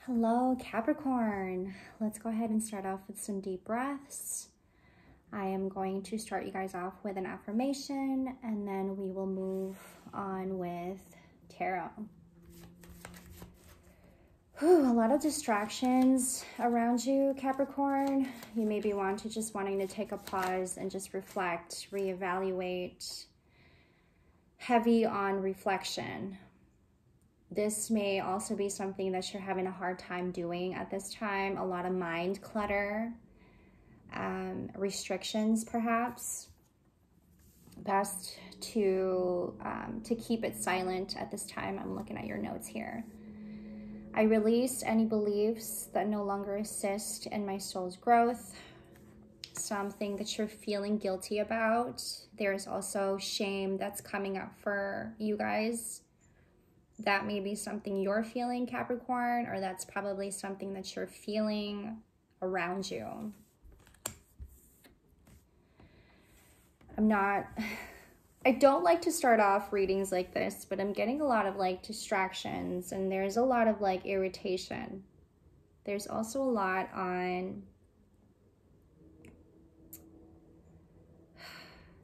Hello, Capricorn. Let's go ahead and start off with some deep breaths. I am going to start you guys off with an affirmation, and then we will move on with tarot. A lot of distractions around you, Capricorn. You may be wanting to take a pause and just reflect, reevaluate, heavy on reflection. This may also be something that you're having a hard time doing at this time. A lot of mind clutter, restrictions perhaps. Best to keep it silent at this time. I'm looking at your notes here. I release any beliefs that no longer assist in my soul's growth. Something that you're feeling guilty about. There's also shame that's coming up for you guys. That may be something you're feeling, Capricorn, or that's probably something that you're feeling around you. I don't like to start off readings like this, but I'm getting a lot of distractions, and there's a lot of irritation. There's also a lot on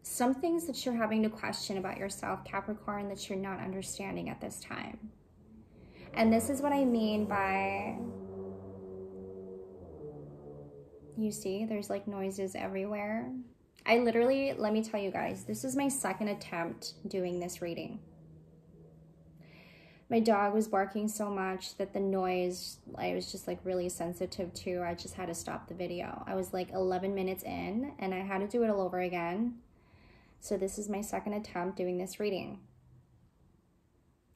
some things that you're having to question about yourself, Capricorn, that you're not understanding at this time. And this is what I mean by, you see, there's noises everywhere. Let me tell you guys, this is my second attempt doing this reading. My dog was barking so much that the noise, I was just really sensitive to. I just had to stop the video. I was 11 minutes in, and I had to do it all over again. So this is my second attempt doing this reading.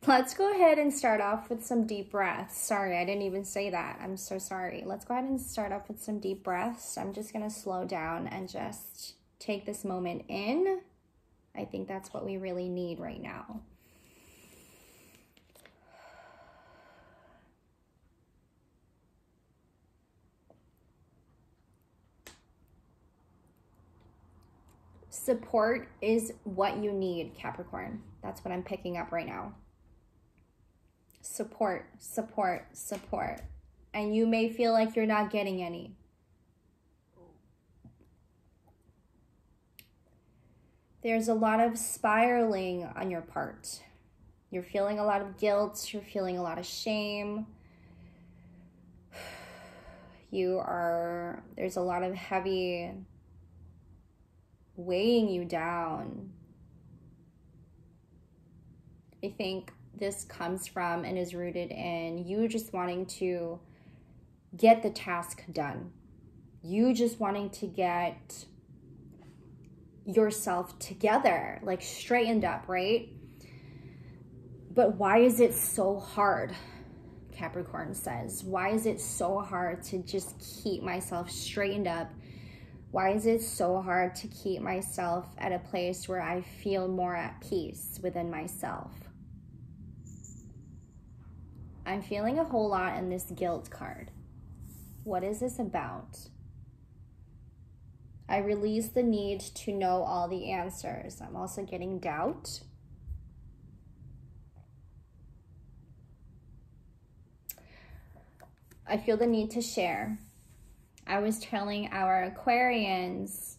Let's go ahead and start off with some deep breaths. Sorry, I didn't even say that. I'm so sorry. Let's go ahead and start off with some deep breaths. I'm just going to slow down and just take this moment in. I think that's what we really need right now. Support is what you need, Capricorn. That's what I'm picking up right now. Support, support, support. And you may feel like you're not getting any. There's a lot of spiraling on your part. You're feeling a lot of guilt. You're feeling a lot of shame. There's a lot of heavy weighing you down. I think this comes from and is rooted in you just wanting to get the task done. You just wanting to get yourself together, straightened up, right? But why is it so hard? Capricorn says, why is it so hard to just keep myself straightened up? Why is it so hard to keep myself at a place where I feel more at peace within myself? I'm feeling a whole lot in this guilt card. What is this about? I release the need to know all the answers. I'm also getting doubt. I feel the need to share. I was telling our Aquarians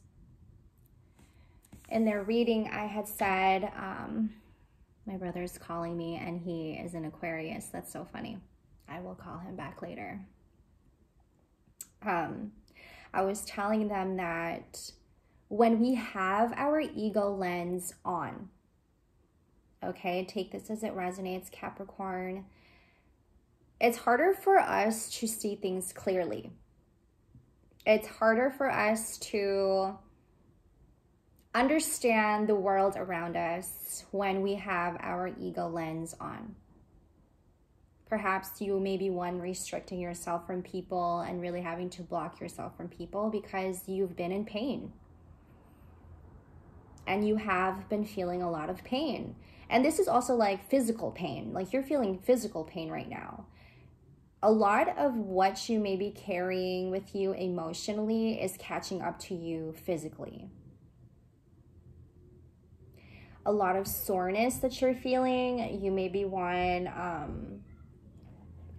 in their reading, I had said, my brother's calling me and he is an Aquarius. That's so funny. I will call him back later. I was telling them that when we have our ego lens on, okay, take this as it resonates, Capricorn, it's harder for us to see things clearly. It's harder for us to understand the world around us when we have our ego lens on. Perhaps you may be one restricting yourself from people and really having to block yourself from people because you've been in pain. And you have been feeling a lot of pain. And this is also physical pain. You're feeling physical pain right now. A lot of what you may be carrying with you emotionally is catching up to you physically. A lot of soreness that you're feeling. You may be one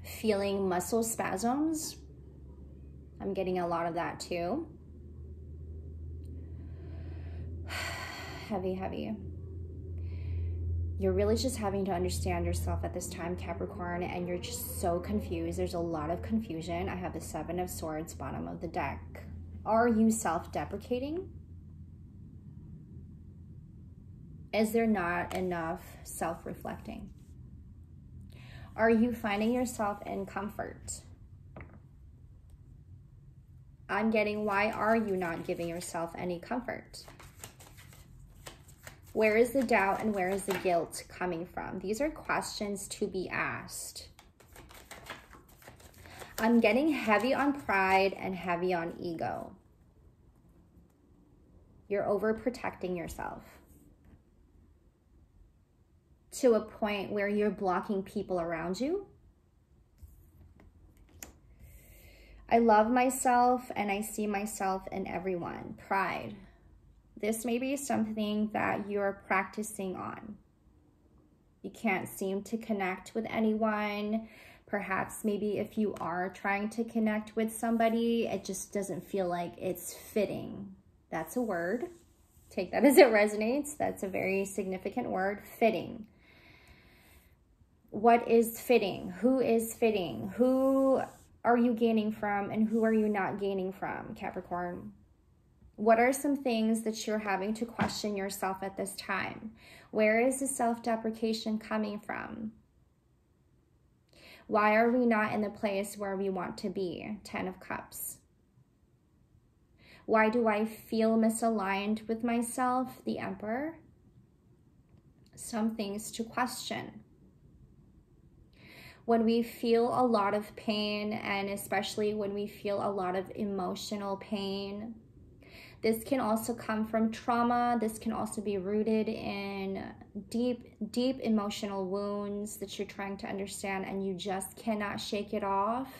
feeling muscle spasms. I'm getting a lot of that too. Heavy, heavy. You're really just having to understand yourself at this time, Capricorn, and you're just so confused. There's a lot of confusion. I have the Seven of Swords, bottom of the deck. Are you self-deprecating? Is there not enough self-reflecting? Are you finding yourself in comfort? I'm getting, why are you not giving yourself any comfort? Where is the doubt and where is the guilt coming from? These are questions to be asked. I'm getting heavy on pride and heavy on ego. You're overprotecting yourself to a point where you're blocking people around you. I love myself and I see myself in everyone. Pride. This may be something that you're practicing on. You can't seem to connect with anyone. Perhaps maybe if you are trying to connect with somebody, it just doesn't feel like it's fitting. That's a word. Take that as it resonates. That's a very significant word, fitting. What is fitting? Who is fitting? Who are you gaining from and who are you not gaining from, Capricorn? What are some things that you're having to question yourself at this time? Where is the self-deprecation coming from? Why are we not in the place where we want to be? 10 of Cups. Why do I feel misaligned with myself? The Emperor. Some things to question. When we feel a lot of pain, and especially when we feel a lot of emotional pain, this can also come from trauma. This can also be rooted in deep, deep emotional wounds that you're trying to understand and you just cannot shake it off.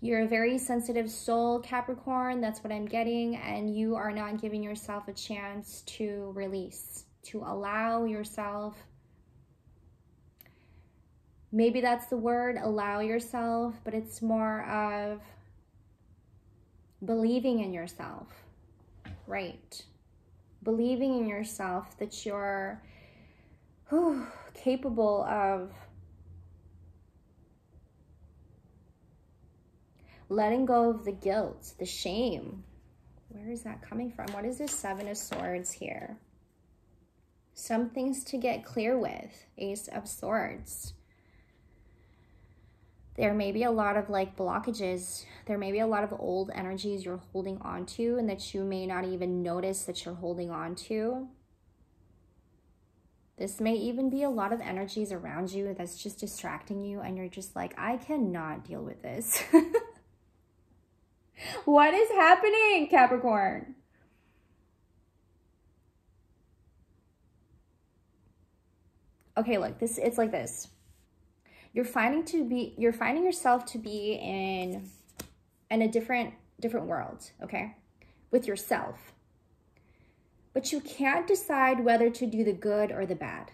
You're a very sensitive soul, Capricorn. That's what I'm getting. And you are not giving yourself a chance to release, to allow yourself. Maybe that's the word, allow yourself, but it's more of believing in yourself, right? Believing in yourself that you're capable of letting go of the guilt, the shame. Where is that coming from? What is this Seven of Swords here? Some things to get clear with. Ace of Swords. There may be a lot of like blockages. There may be a lot of old energies you're holding on to and that you may not even notice that you're holding on to. This may even be a lot of energies around you that's just distracting you and you're just like, I cannot deal with this. What is happening, Capricorn? Okay, look, it's like this. You're finding yourself to be in a different world, okay? With yourself. But you can't decide whether to do the good or the bad.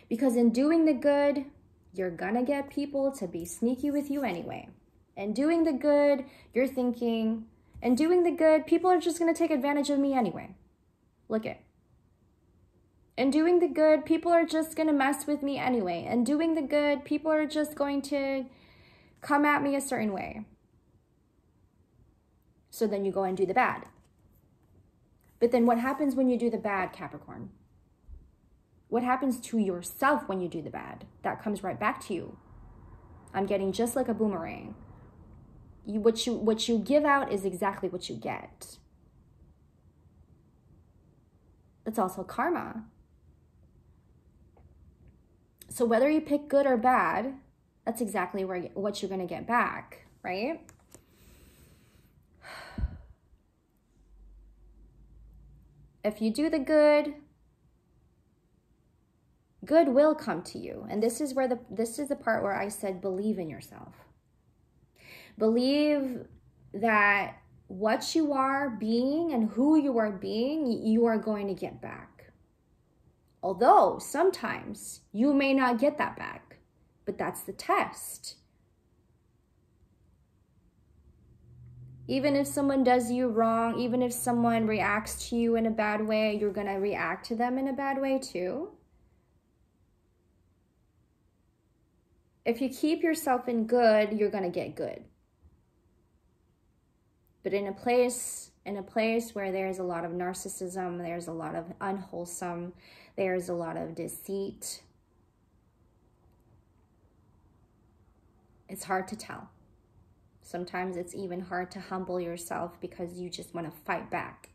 Because in doing the good, you're gonna get people to be sneaky with you anyway. And doing the good, you're thinking, and doing the good, people are just gonna take advantage of me anyway. Look it. And doing the good, people are just going to mess with me anyway. And doing the good, people are just going to come at me a certain way. So then you go and do the bad. But then what happens when you do the bad, Capricorn? What happens to yourself when you do the bad? That comes right back to you. I'm getting just like a boomerang. What you give out is exactly what you get. That's also karma. So whether you pick good or bad, that's exactly what you're going to get back, right? If you do the good, good will come to you. And this is the part where I said believe in yourself. Believe that what you are being and who you are being, you are going to get back. Although sometimes you may not get that back, but that's the test. Even if someone does you wrong, even if someone reacts to you in a bad way, you're going to react to them in a bad way too. If you keep yourself in good, you're going to get good. But in a place where there's a lot of narcissism, there's a lot of unwholesome, there's a lot of deceit, it's hard to tell. Sometimes it's even hard to humble yourself because you just want to fight back.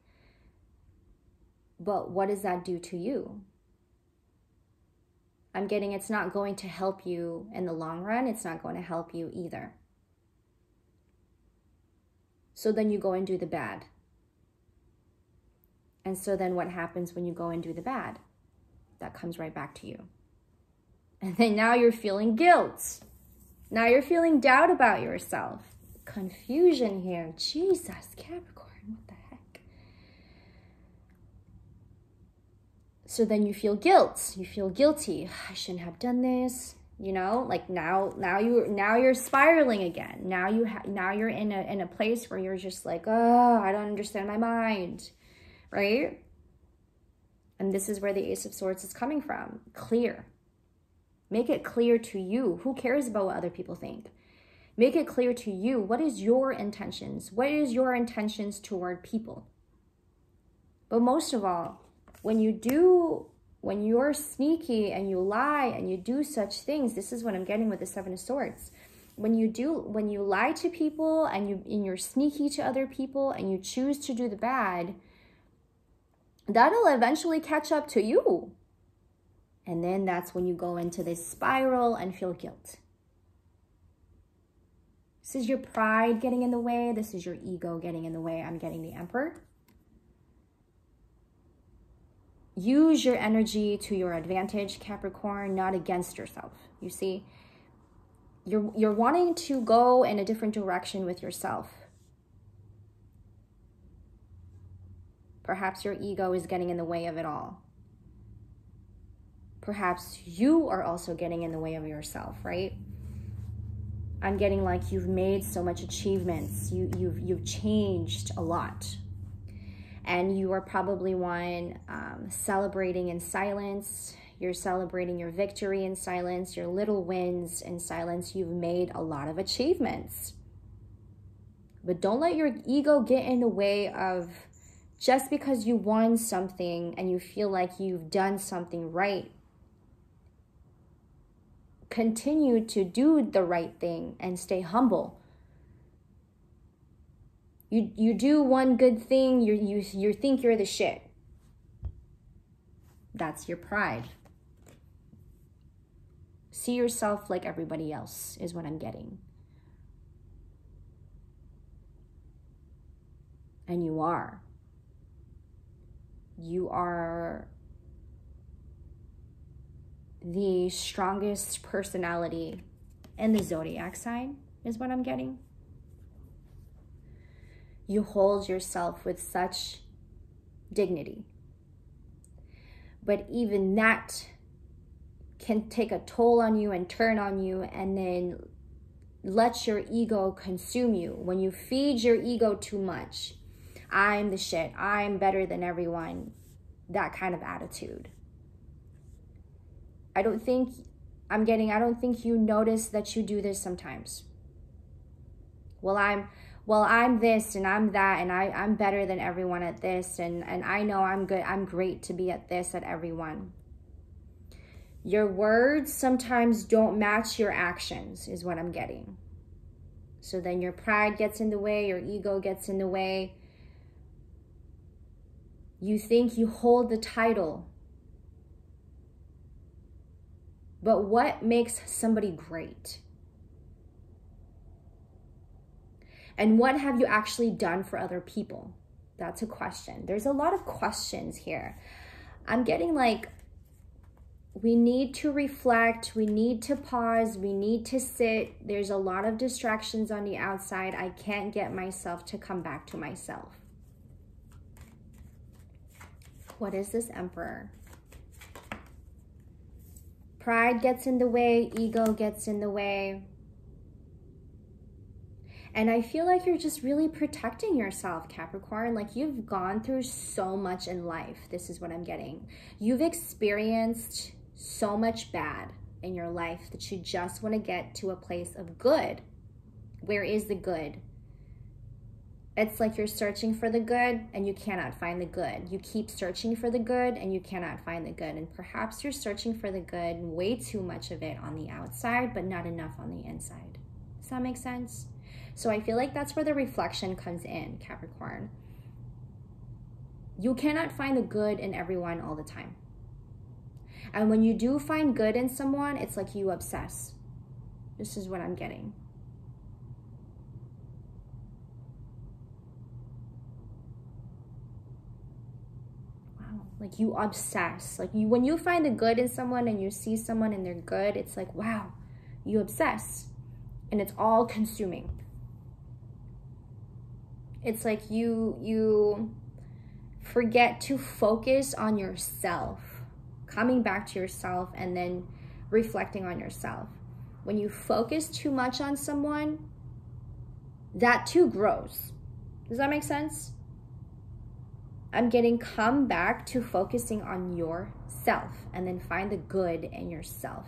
But what does that do to you? I'm getting it's not going to help you in the long run. It's not going to help you either. So then you go and do the bad. And so then what happens when you go and do the bad? That comes right back to you. And then now you're feeling guilt. Now you're feeling doubt about yourself. Confusion here. Jesus, Capricorn, what the heck? So then you feel guilt. You feel guilty. I shouldn't have done this. You know, like now you're spiraling again. Now you're in a place where you're just like, oh, I don't understand my mind, right? And this is where the Ace of Swords is coming from. Clear. Make it clear to you. Who cares about what other people think? Make it clear to you. What is your intentions? What is your intentions toward people? But most of all, when you're sneaky and you lie and you do such things, this is what I'm getting with the Seven of Swords. When you lie to people and you're sneaky to other people and you choose to do the bad, that'll eventually catch up to you. And then that's when you go into this spiral and feel guilt. This is your pride getting in the way. This is your ego getting in the way. I'm getting the Emperor. Use your energy to your advantage, Capricorn, not against yourself. You see, you're wanting to go in a different direction with yourself. Perhaps your ego is getting in the way of it all. Perhaps you are also getting in the way of yourself, right? I'm getting like you've made so much achievements. You've changed a lot. And you are probably one celebrating in silence. You're celebrating your victory in silence, your little wins in silence. You've made a lot of achievements. But don't let your ego get in the way of just because you won something and you feel like you've done something right. Continue to do the right thing and stay humble. You do one good thing, you think you're the shit. That's your pride. See yourself like everybody else is what I'm getting. And you are. You are the strongest personality in the zodiac sign is what I'm getting. You hold yourself with such dignity. But even that can take a toll on you and turn on you and then let your ego consume you. When you feed your ego too much, I'm the shit, I'm better than everyone, that kind of attitude. I don't think you notice that you do this sometimes. Well, I'm this and I'm that and I'm better than everyone at this and I know I'm good, I'm great to be at this at everyone. Your words sometimes don't match your actions is what I'm getting. So then your pride gets in the way, your ego gets in the way. You think you hold the title. But what makes somebody great? And what have you actually done for other people? That's a question. There's a lot of questions here. I'm getting like, we need to reflect, we need to pause, we need to sit. There's a lot of distractions on the outside. I can't get myself to come back to myself. What is this Emperor? Pride gets in the way, ego gets in the way. And I feel like you're just really protecting yourself, Capricorn. Like you've gone through so much in life. This is what I'm getting. You've experienced so much bad in your life that you just want to get to a place of good. Where is the good? It's like you're searching for the good and you cannot find the good. You keep searching for the good and you cannot find the good. And perhaps you're searching for the good, way too much of it on the outside, but not enough on the inside. Does that make sense? So I feel like that's where the reflection comes in, Capricorn. You cannot find the good in everyone all the time. And when you do find good in someone, it's like you obsess. This is what I'm getting. Like you obsess. Like when you find the good in someone and you see someone and they're good, it's like, wow, you obsess. And it's all consuming. It's like you forget to focus on yourself, coming back to yourself and then reflecting on yourself. When you focus too much on someone, that too grows. Does that make sense? I'm getting come back to focusing on yourself and then find the good in yourself.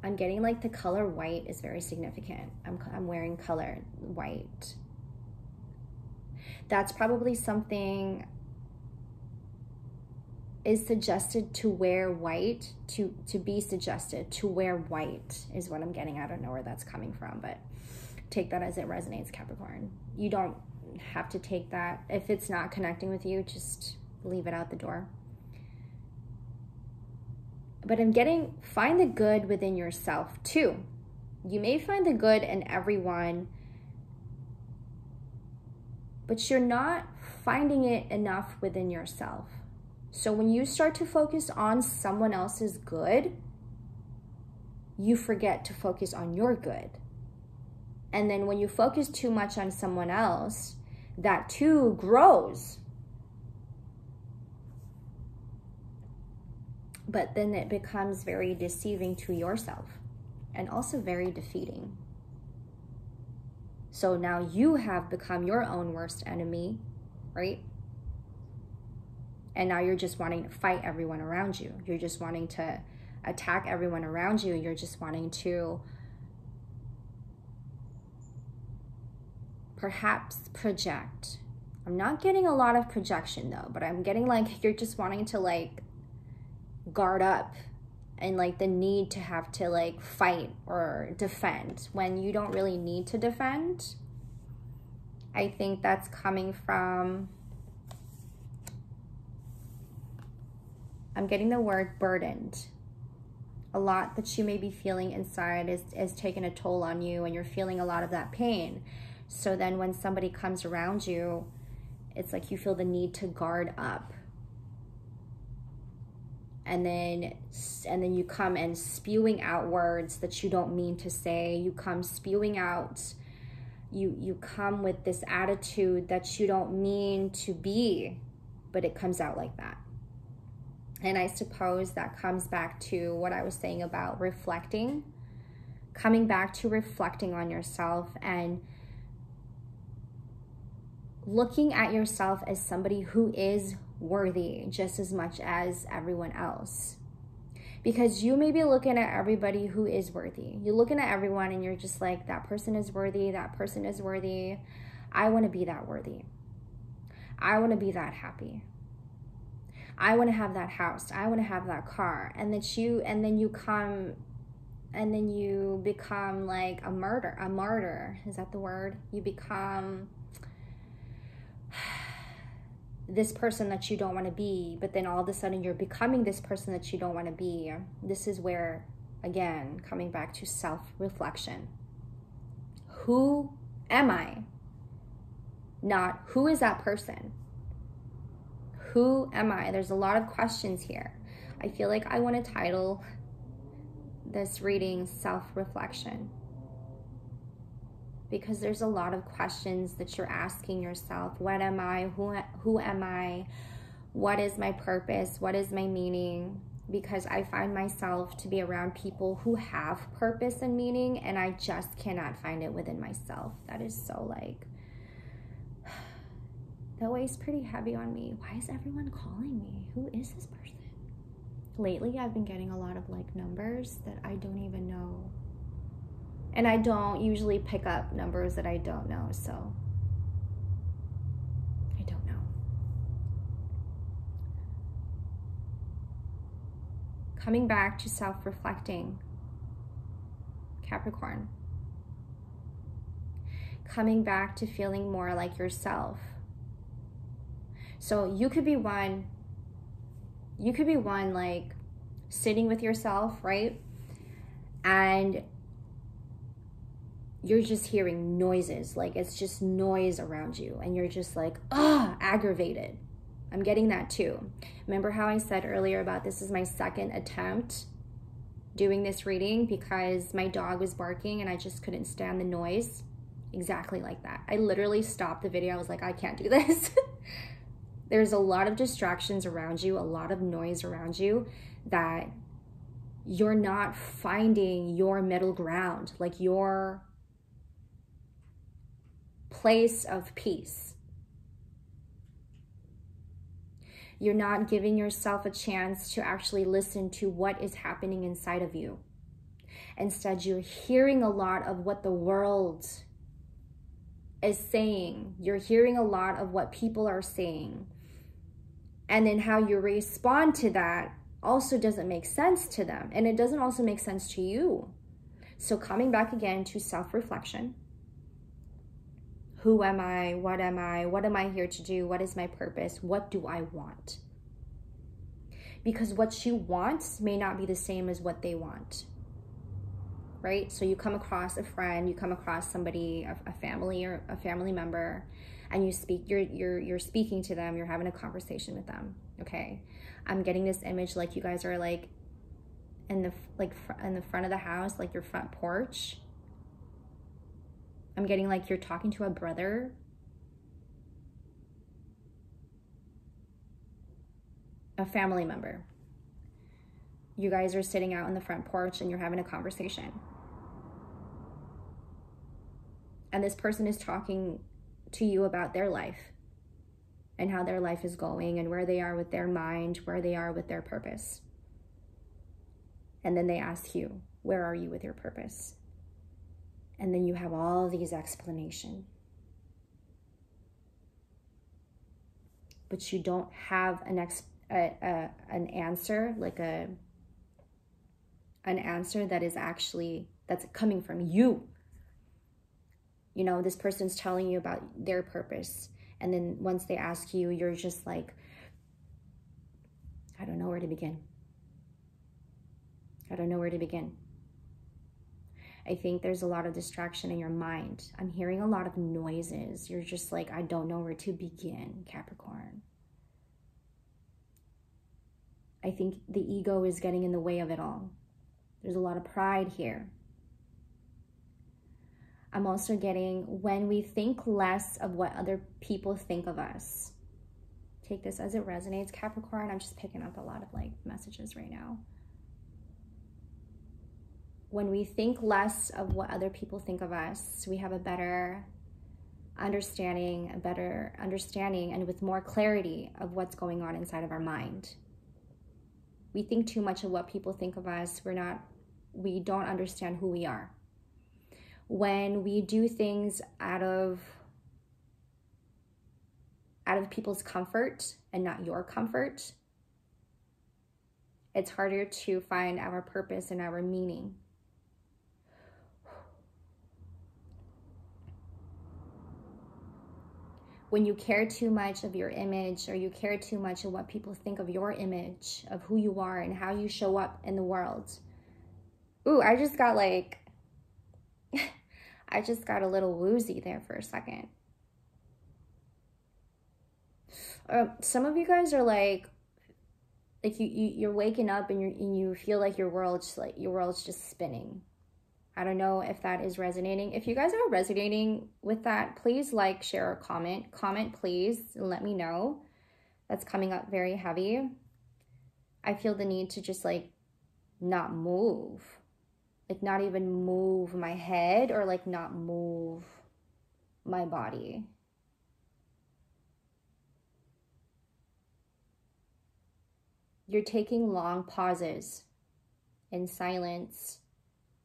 I'm getting like the color white is very significant. I'm wearing color white. That's probably something is suggested to wear white, to be suggested to wear white is what I'm getting. I don't know where that's coming from, but take that as it resonates, Capricorn. You don't have to take that. If it's not connecting with you, just leave it out the door. But I'm getting, find the good within yourself too. You may find the good in everyone, but you're not finding it enough within yourself. So when you start to focus on someone else's good, you forget to focus on your good. And then when you focus too much on someone else, that too grows. But then it becomes very deceiving to yourself and also very defeating. So now you have become your own worst enemy, right? And now you're just wanting to fight everyone around you. You're just wanting to attack everyone around you. You're just wanting to perhaps project. I'm not getting a lot of projection though, but I'm getting like you're just wanting to like guard up and like the need to have to like fight or defend when you don't really need to defend. I think that's coming from, I'm getting the word burdened. A lot that you may be feeling inside is taking a toll on you and you're feeling a lot of that pain. So then when somebody comes around you, it's like you feel the need to guard up. And then you come and spewing out words that you don't mean to say. You come spewing out, you come with this attitude that you don't mean to be, but it comes out like that. And I suppose that comes back to what I was saying about reflecting, coming back to reflecting on yourself and looking at yourself as somebody who is worthy just as much as everyone else. Because you may be looking at everybody who is worthy. You're looking at everyone and you're just like, that person is worthy, that person is worthy. I want to be that worthy. I want to be that happy. I want to have that house. I want to have that car. And then you become like a martyr. Is that the word? You become this person that you don't want to be, but then all of a sudden you're becoming this person that you don't want to be. This is where, again, coming back to self-reflection. Who am I? Not who is that person? Who am I? There's a lot of questions here. I feel like I want to title this reading Self-Reflection, because there's a lot of questions that you're asking yourself. What am I? Who am I? What is my purpose? What is my meaning? Because I find myself to be around people who have purpose and meaning, and I just cannot find it within myself. That is so like, that weighs pretty heavy on me. Why is everyone calling me? Who is this person? Lately, I've been getting a lot of like numbers that I don't even know. And I don't usually pick up numbers that I don't know, so I don't know. Coming back to self-reflecting, Capricorn. Coming back to feeling more like yourself. So you could be one like sitting with yourself, right? And you're just hearing noises, like it's just noise around you, and you're just like, aggravated. I'm getting that too. Remember how I said earlier about this is my second attempt doing this reading because my dog was barking and I just couldn't stand the noise? Exactly like that. I literally stopped the video. I was like, I can't do this. There's a lot of distractions around you, a lot of noise around you, that you're not finding your middle ground, like your place of peace. You're not giving yourself a chance to actually listen to what is happening inside of you. Instead, you're hearing a lot of what the world is saying. You're hearing a lot of what people are saying. And then how you respond to that also doesn't make sense to them. And it doesn't also make sense to you. So coming back again to self-reflection. Who am I? What am I? What am I here to do? What is my purpose? What do I want? Because what you want may not be the same as what they want, right? So you come across a friend, you come across somebody, a family or a family member, and you speak. You're speaking to them. You're having a conversation with them. Okay, I'm getting this image like you guys are like in the front of the house, like your front porch. I'm getting like you're talking to a brother. A family member. You guys are sitting out on the front porch and you're having a conversation. And this person is talking to you about their life and how their life is going and where they are with their mind, where they are with their purpose. And then they ask you, where are you with your purpose? And then you have all these explanations. But you don't have an answer, like an answer that is actually, that's coming from you. You know, this person's telling you about their purpose. And then once they ask you, you're just like, I don't know where to begin. I don't know where to begin. I think there's a lot of distraction in your mind. I'm hearing a lot of noises. You're just like, I don't know where to begin, Capricorn. I think the ego is getting in the way of it all. There's a lot of pride here. I'm also getting when we think less of what other people think of us. Take this as it resonates, Capricorn. I'm just picking up a lot of like messages right now. When we think less of what other people think of us, we have a better understanding, and with more clarity of what's going on inside of our mind. We think too much of what people think of us. We don't understand who we are. When we do things out of people's comfort and not your comfort, it's harder to find our purpose and our meaning. When you care too much of your image, or you care too much of what people think of your image, of who you are and how you show up in the world. Ooh, I just got like, I just got a little woozy there for a second. Some of you guys are like you're waking up and you feel like your world's just spinning. I don't know if that is resonating. If you guys are resonating with that, please like, share, or comment. Comment, please, and let me know. that's coming up very heavy. I feel the need to just like not move, like not even move my head or like not move my body. You're taking long pauses in silence.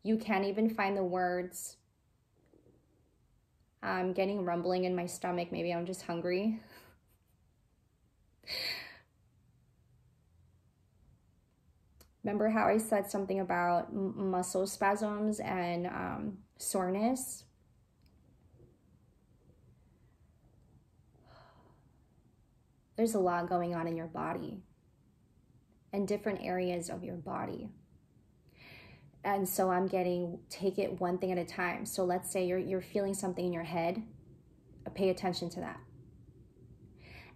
You can't even find the words. I'm getting rumbling in my stomach. Maybe I'm just hungry. Remember how I said something about muscle spasms and soreness? There's a lot going on in your body and different areas of your body. And so I'm getting, take it one thing at a time. So let's say you're feeling something in your head. Pay attention to that.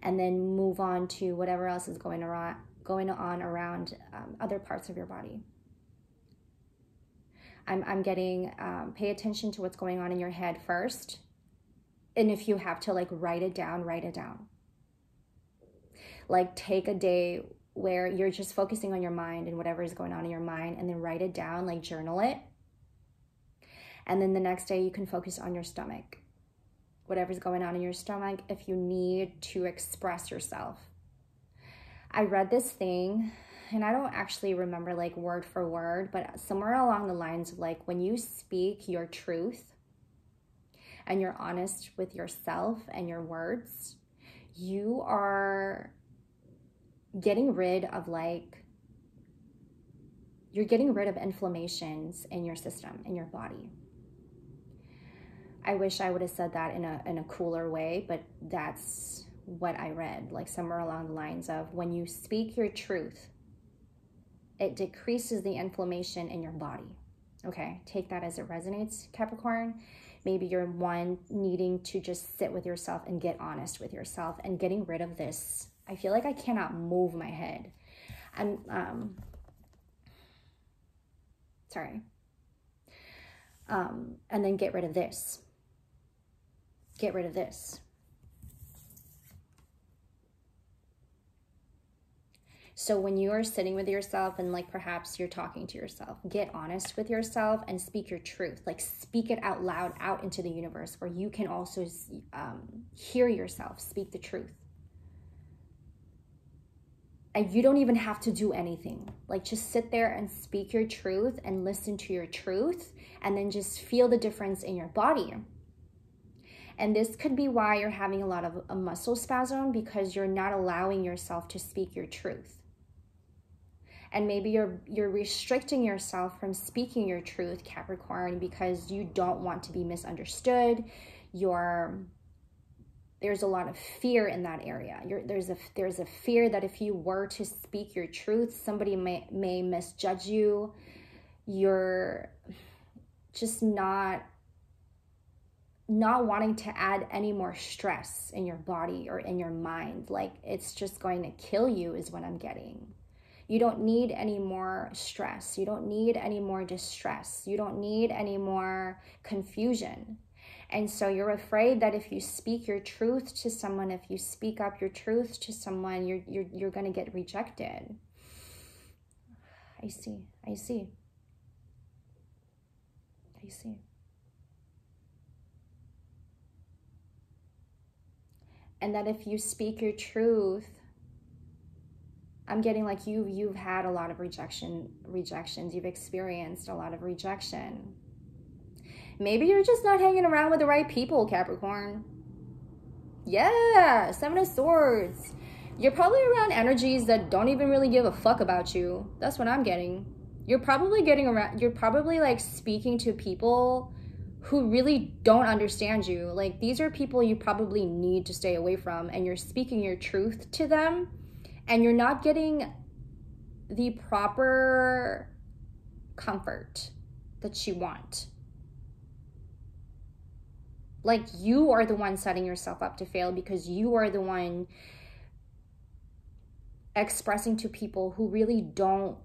And then move on to whatever else is going on around other parts of your body. I'm getting, pay attention to what's going on in your head first. And if you have to like write it down, write it down. Like take a day where you're just focusing on your mind and whatever is going on in your mind, and then write it down, like journal it. And then the next day you can focus on your stomach, whatever's going on in your stomach, if you need to express yourself. I read this thing, and I don't actually remember like word for word, but somewhere along the lines of like, when you speak your truth and you're honest with yourself and your words, you are getting rid of like, you're getting rid of inflammations in your system, in your body. I wish I would have said that in a cooler way, but that's what I read, like somewhere along the lines of, when you speak your truth, it decreases the inflammation in your body. Okay, take that as it resonates, Capricorn. Maybe you're one needing to just sit with yourself and get honest with yourself and getting rid of this. I feel like I cannot move my head. I'm, sorry. And then get rid of this. Get rid of this. So when you are sitting with yourself and like perhaps you're talking to yourself, get honest with yourself and speak your truth. Like speak it out loud out into the universe where you can also hear yourself speak the truth. And you don't even have to do anything. Like just sit there and speak your truth and listen to your truth, and then just feel the difference in your body. And this could be why you're having a lot of a muscle spasm, because you're not allowing yourself to speak your truth. And maybe you're restricting yourself from speaking your truth, Capricorn, because you don't want to be misunderstood. There's a lot of fear in that area. There's a fear that if you were to speak your truth, somebody may misjudge you. You're just not wanting to add any more stress in your body or in your mind. Like it's just going to kill you is what I'm getting. You don't need any more stress. You don't need any more distress. You don't need any more confusion. And so you're afraid that if you speak your truth to someone, if you speak up your truth to someone, you're going to get rejected. I see. And that if you speak your truth, I'm getting like you've had a lot of rejections. You've experienced a lot of rejection. Maybe you're just not hanging around with the right people, Capricorn. Yeah, Seven of Swords. You're probably around energies that don't even really give a fuck about you. That's what I'm getting. You're probably like speaking to people who really don't understand you. Like these are people you probably need to stay away from, and you're speaking your truth to them, and you're not getting the proper comfort that you want. Like you are the one setting yourself up to fail, because you are the one expressing to people who really don't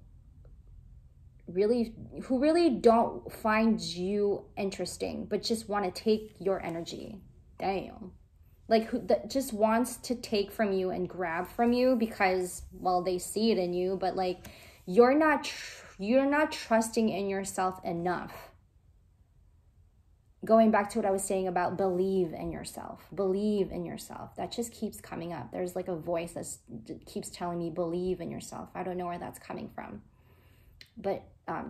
find you interesting, but just want to take your energy. Damn. like who that just wants to take from you and grab from you because, well, they see it in you, but like you're not trusting in yourself enough. Going back to what I was saying about believe in yourself. Believe in yourself. That just keeps coming up. There's like a voice that keeps telling me believe in yourself. I don't know where that's coming from. But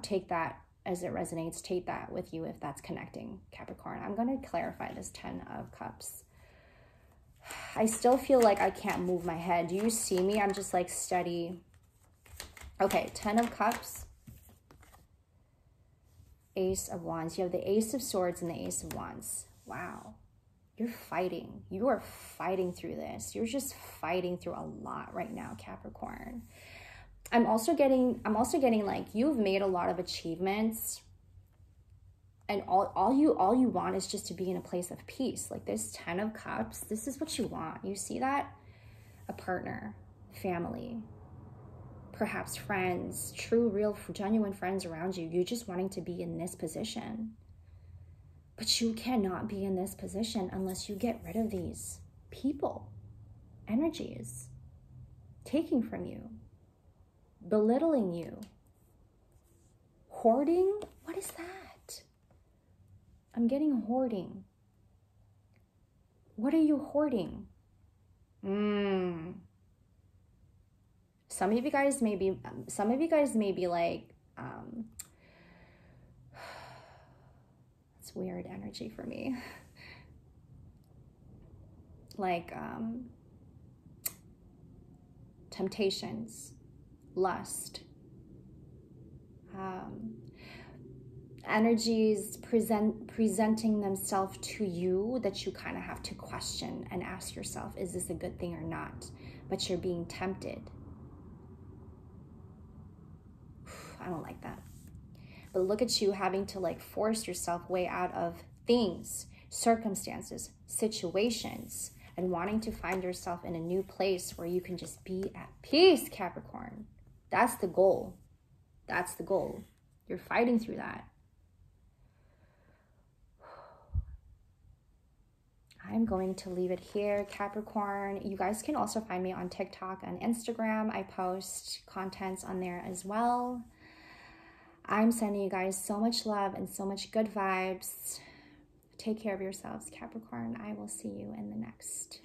take that as it resonates. Take that with you if that's connecting, Capricorn. I'm going to clarify this 10 of Cups. I still feel like I can't move my head. Do you see me? I'm just like steady. Okay, 10 of Cups. Ace of Wands. You have the Ace of Swords and the Ace of Wands. Wow. You're fighting. You are fighting through this. You're just fighting through a lot right now, Capricorn. I'm also getting like you've made a lot of achievements, and all you want is just to be in a place of peace. Like this 10 of Cups, this is what you want. You see that? A partner, family, perhaps friends, true, real, genuine friends around you. You're just wanting to be in this position. But you cannot be in this position unless you get rid of these people, energies, taking from you, belittling you, hoarding. What is that? I'm getting hoarding. What are you hoarding? Some of you guys may be like, it's weird energy for me. Like temptations, lust, energies presenting themselves to you that you kind of have to question and ask yourself, is this a good thing or not? But you're being tempted. I don't like that. But look at you having to like force yourself way out of things, circumstances, situations, and wanting to find yourself in a new place where you can just be at peace, Capricorn. That's the goal. That's the goal. You're fighting through that. I'm going to leave it here, Capricorn. You guys can also find me on TikTok and Instagram. I post contents on there as well. I'm sending you guys so much love and so much good vibes. Take care of yourselves, Capricorn. I will see you in the next